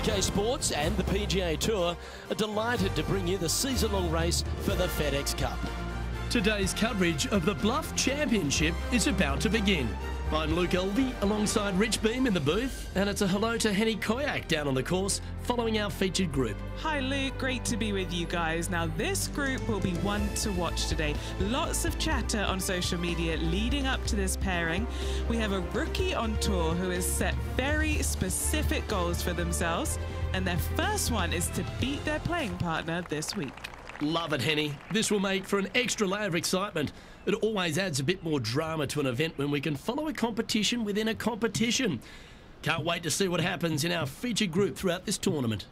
2K Sports and the PGA Tour are delighted to bring you the season-long race for the FedEx Cup. Today's coverage of the Bluff Championship is about to begin. I'm Luke Elvey alongside Rich Beam in the booth, and it's a hello to Henny Koyak down on the course following our featured group. Hi Luke, great to be with you guys. Now this group will be one to watch today. Lots of chatter on social media leading up to this pairing. We have a rookie on tour who has set very specific goals for themselves, and their first one is to beat their playing partner this week. Love it, Henny. This will make for an extra layer of excitement. It always adds a bit more drama to an event when we can follow a competition within a competition. Can't wait to see what happens in our featured group throughout this tournament.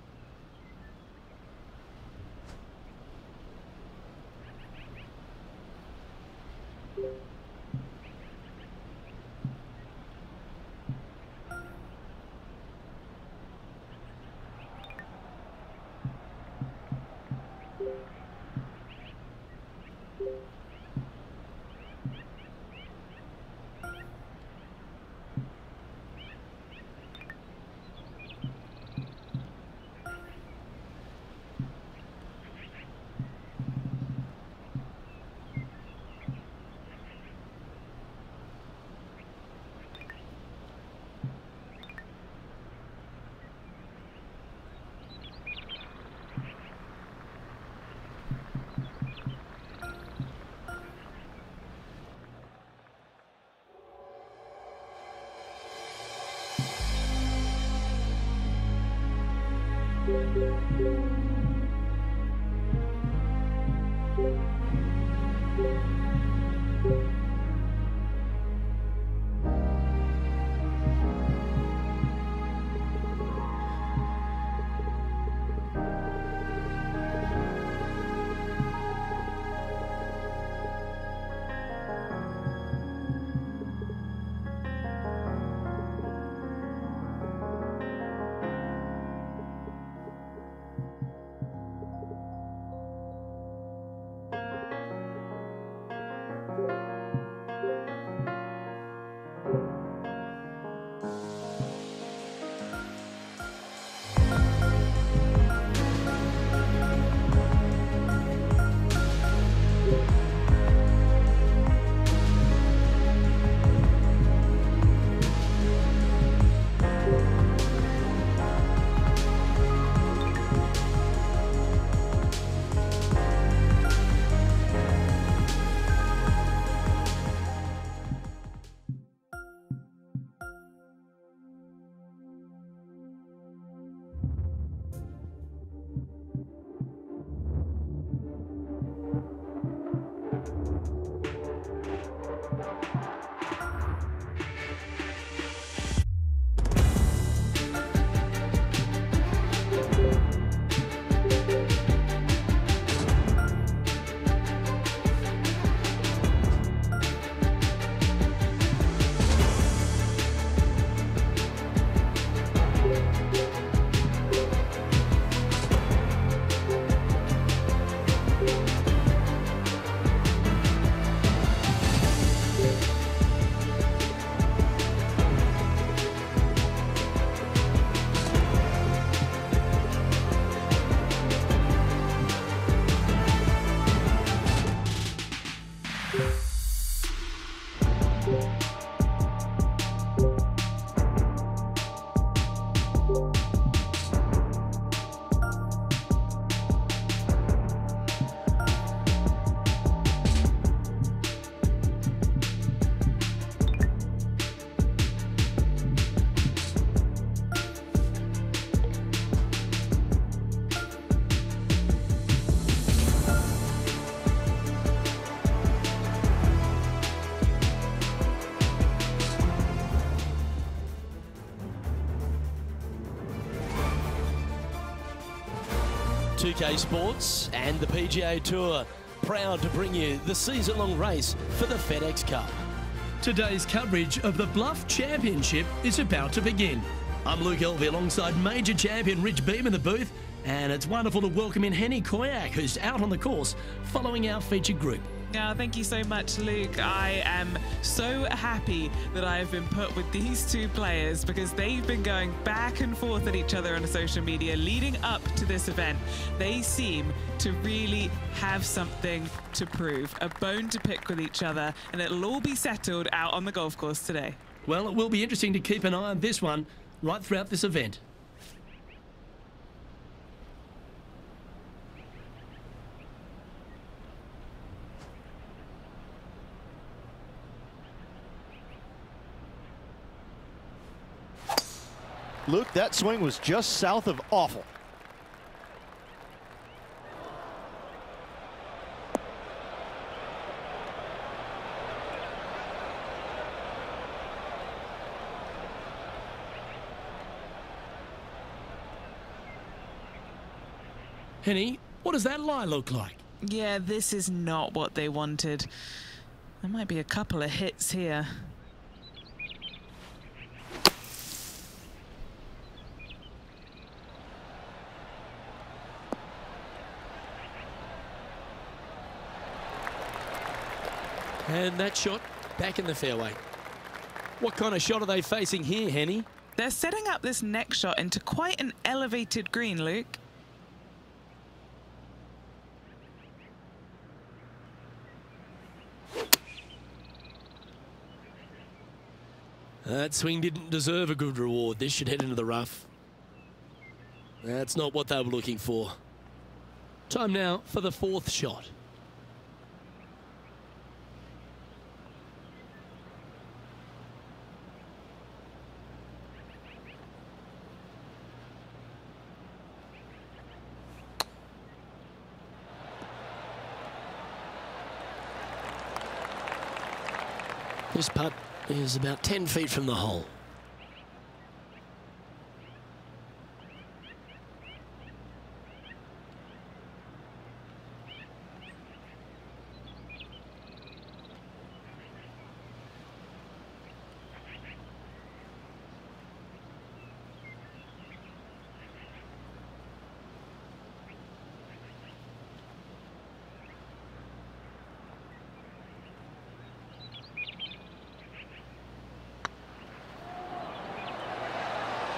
PGA Sports and the PGA Tour, proud to bring you the season-long race for the FedEx Cup. Today's coverage of the Bluff Championship is about to begin. I'm Luke Elvey alongside major champion Rich Beam in the booth, and it's wonderful to welcome in Henny Koyak, who's out on the course following our featured group. Yeah, thank you so much, Luke. I am so happy that I have been put with these two players because they've been going back and forth at each other on social media leading up to this event. They seem to really have something to prove, a bone to pick with each other, and it'll all be settled out on the golf course today. Well, it will be interesting to keep an eye on this one right throughout this event. Luke, that swing was just south of awful. Henny, what does that lie look like? Yeah, this is not what they wanted. There might be a couple of hits here. And that shot back in the fairway. What kind of shot are they facing here, Henny? They're setting up this next shot into quite an elevated green, Luke. That swing didn't deserve a good reward. This should head into the rough. That's not what they were looking for. Time now for the fourth shot. This putt is about 10 feet from the hole.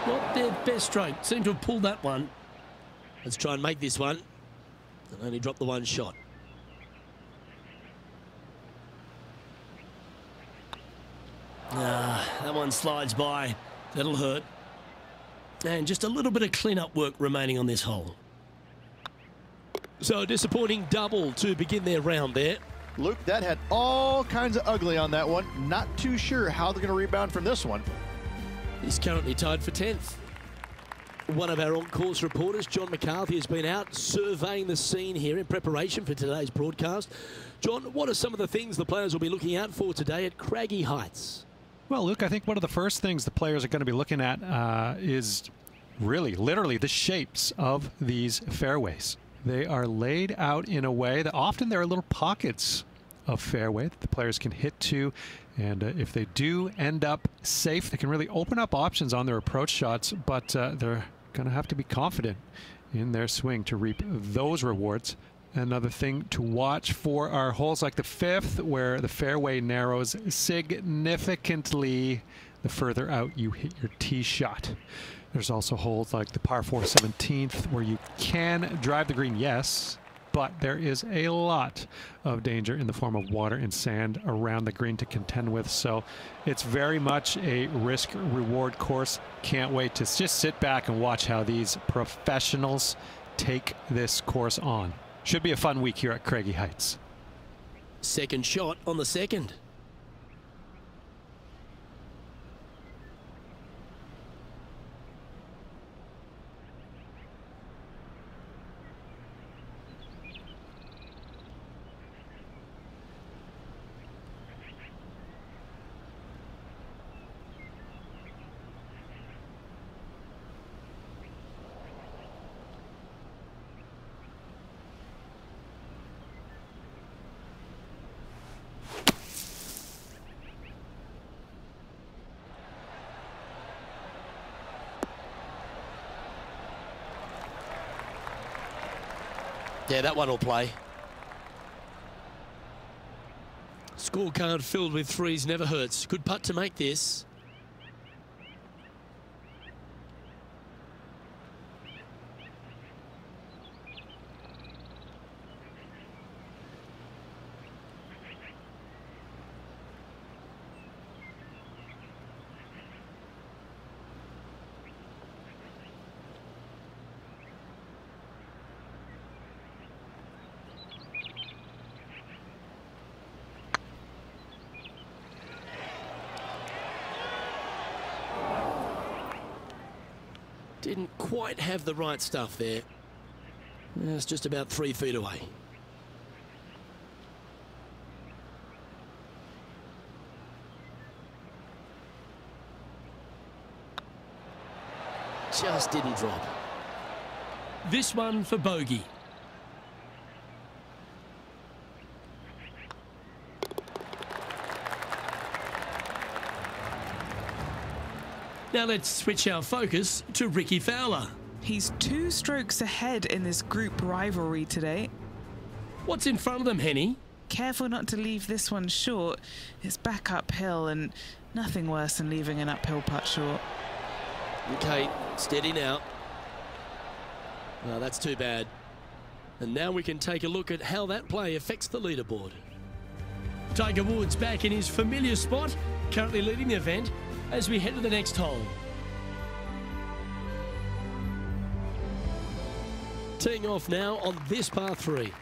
Not their best stroke. Seem to have pulled that one. Let's try and make this one. And only drop the one shot. That one slides by. That'll hurt. And just a little bit of clean-up work remaining on this hole. So a disappointing double to begin their round there. Luke, that had all kinds of ugly on that one. Not too sure how they're going to rebound from this one. He's currently tied for 10th. One of our on-course reporters, John McCarthy, has been out surveying the scene here in preparation for today's broadcast. John, what are some of the things the players will be looking out for today at Craggy Heights? Well, Luke, I think one of the first things the players are going to be looking at is really, literally, the shapes of these fairways. They are laid out in a way that often there are little pockets of fairway that the players can hit to. And if they do end up safe, they can really open up options on their approach shots, but they're going to have to be confident in their swing to reap those rewards. Another thing to watch for are holes like the fifth, where the fairway narrows significantly the further out you hit your tee shot. There's also holes like the par 4 17th, where you can drive the green, yes, but there is a lot of danger in the form of water and sand around the green to contend with. So it's very much a risk-reward course. Can't wait to just sit back and watch how these professionals take this course on. Should be a fun week here at Craggy Heights. Second shot on the second. Yeah, that one will play. Scorecard filled with threes never hurts. Good putt to make this. Didn't quite have the right stuff there. It's just about 3 feet away. Just didn't drop. This one for bogey. Now let's switch our focus to Ricky Fowler. He's 2 strokes ahead in this group rivalry today. What's in front of them, Henny? Careful not to leave this one short. It's back uphill, and nothing worse than leaving an uphill putt short. Okay, steady now. Oh, that's too bad. And now we can take a look at how that play affects the leaderboard. Tiger Woods back in his familiar spot, currently leading the event as we head to the next hole. Teeing off now on this par 3.